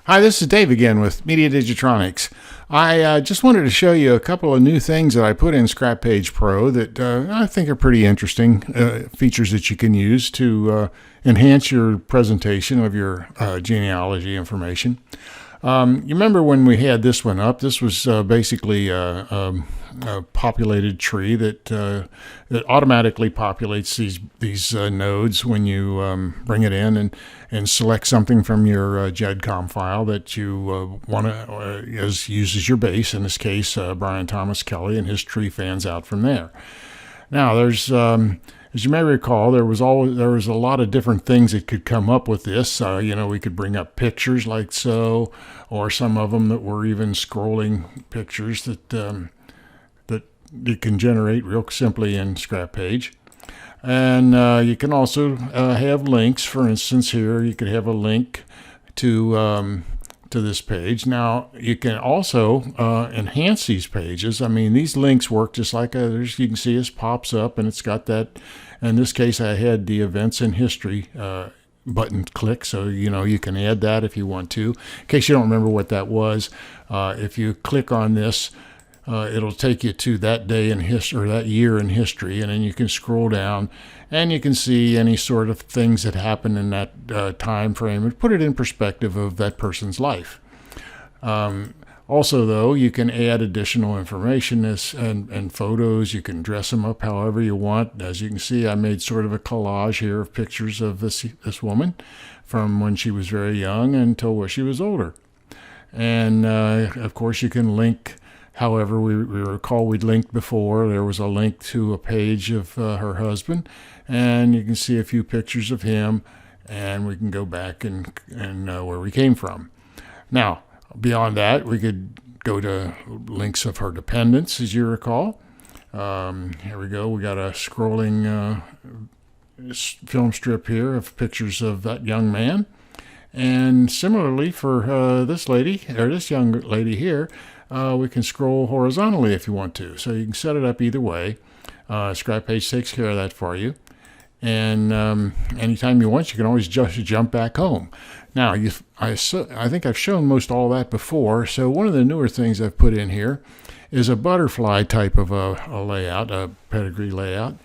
Hi, this is Dave again with Media Digitronics. I just wanted to show you a couple of new things that I put in ScrapPage Pro that I think are pretty interesting features that you can use to enhance your presentation of your genealogy information. You remember when we had this one up? This was basically a populated tree that automatically populates these nodes when you bring it in and select something from your GEDCOM file that you want to use as your base. In this case, Brian Thomas Kelly, and his tree fans out from there. Now, there's as you may recall, there was a lot of different things that could come up with this. We could bring up pictures like so, or some of them that were even scrolling pictures that you can generate real simply in ScrapPage. And you can also have links. For instance, here you could have a link to this page. Now, you can also enhance these pages. I mean, these links work just like others. You can see this pops up, and it's got that. In this case, I had the events in history button click, so you can add that if you want to. In case you don't remember what that was, if you click on this, it'll take you to that day in history, or that year in history, and then you can scroll down and you can see any sort of things that happen in that time frame and put it in perspective of that person's life. Also, though, you can add additional information and photos. You can dress them up however you want. As you can see, I made sort of a collage here of pictures of this woman from when she was very young until when she was older. And of course, you can link. However, we recall we'd linked before. There was a link to a page of her husband, and you can see a few pictures of him, and we can go back and where we came from. Now, beyond that, we could go to links of her dependents, as you recall. Here we go. We got a scrolling film strip here of pictures of that young man. And similarly for this lady, or this young lady here, we can scroll horizontally if you want to. So you can set it up either way. ScrapPage takes care of that for you. And anytime you want, you can always just jump back home. Now, I think I've shown most all that before. So one of the newer things I've put in here is a butterfly type of a layout, a pedigree layout.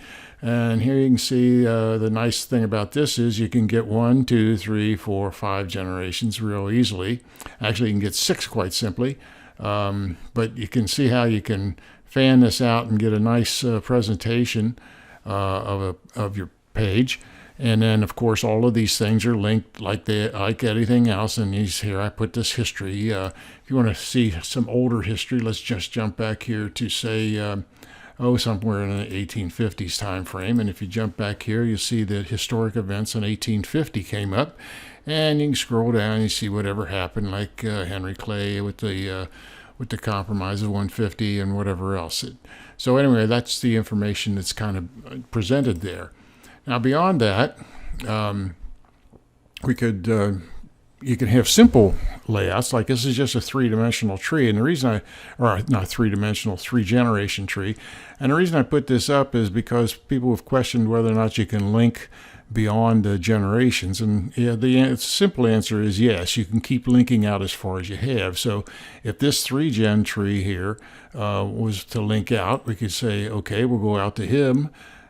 And here you can see the nice thing about this is you can get 1, 2, 3, 4, 5 generations real easily. Actually, you can get 6 quite simply. But you can see how you can fan this out and get a nice presentation of your page. And then, of course, all of these things are linked like anything else. And here I put this history. If you want to see some older history, let's just jump back here to say, somewhere in the 1850s time frame. And if you jump back here, you'll see the historic events in 1850 came up. And you can scroll down and you see whatever happened, like Henry Clay with the Compromise of 150 and whatever else. So anyway, that's the information that's kind of presented there. Now, beyond that, you can have simple layouts, like this is just a three-dimensional tree. And the reason not three-dimensional, three-generation tree. And the reason I put this up is because people have questioned whether or not you can link beyond the generations. And the simple answer is yes, you can keep linking out as far as you have. So if this 3-gen tree here was to link out, we could say, okay, we'll go out to him.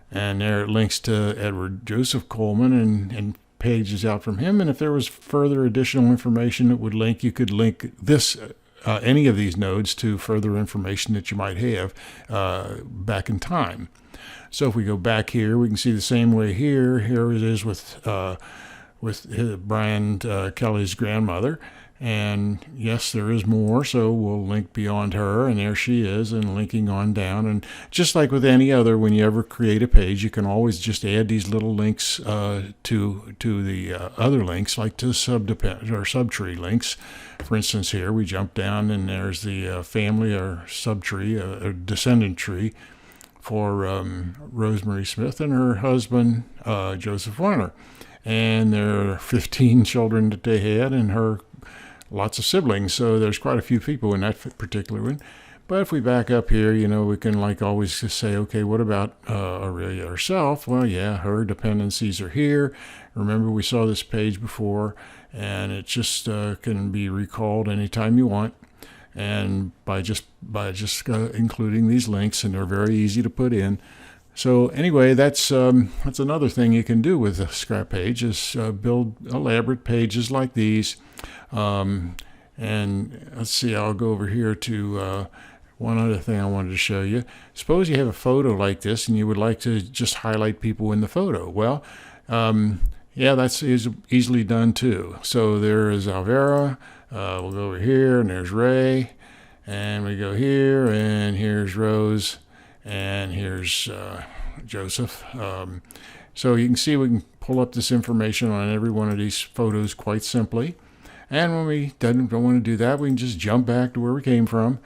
And there it links to Edward Joseph Coleman and pages out from him. And if there was further additional information that would link, you could link this any of these nodes to further information that you might have back in time. So if we go back here, we can see the same way here. Here it is with Brian Kelly's grandmother. And yes, there is more, so we'll link beyond her, and there she is, and linking on down. And just like with any other, when you ever create a page, you can always just add these little links to the other links, like to subtree links. For instance, here we jump down, and there's the family or subtree, a descendant tree for Rosemary Smith and her husband, Joseph Warner. And there are 15 children that they had, and lots of siblings, so there's quite a few people in that particular one. But if we back up here, we can always just say, okay, what about Aurelia herself? Well, yeah, her dependencies are here. Remember, we saw this page before, and it just can be recalled anytime you want, and by just including these links, and they're very easy to put in. So anyway, that's another thing you can do with a ScrapPage, is build elaborate pages like these. And let's see, I'll go over here to one other thing I wanted to show you. Suppose you have a photo like this and you would like to just highlight people in the photo. Well, yeah, that's easily done too. So there is Alvera. We'll go over here, and there's Ray. And we go here, and here's Rose. And here's Joseph. So you can see we can pull up this information on every one of these photos quite simply. And when we don't want to do that, we can just jump back to where we came from.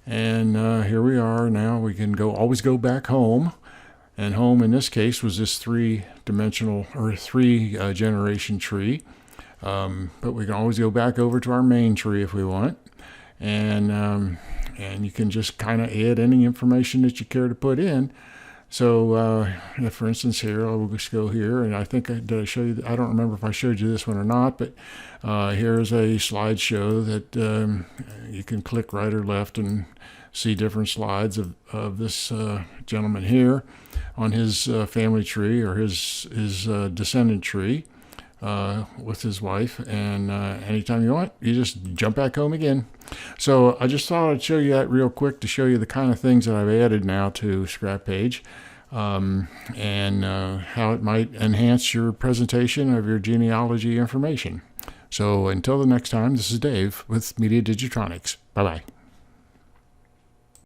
And here we are now. We can always go back home. And home in this case was this three-dimensional or three-generation tree. But we can always go back over to our main tree if we want. And you can just kind of add any information that you care to put in. So, for instance, here, I'll just go here, and I think, did I show you? I don't remember if I showed you this one or not, but here's a slideshow that you can click right or left and see different slides of this gentleman here on his family tree, or his descendant tree with his wife. And anytime you want, you just jump back home again. So I just thought I'd show you that real quick to show you the kind of things that I've added now to ScrapPage, and how it might enhance your presentation of your genealogy information. So until the next time, this is Dave with Media Digitronics. Bye-bye.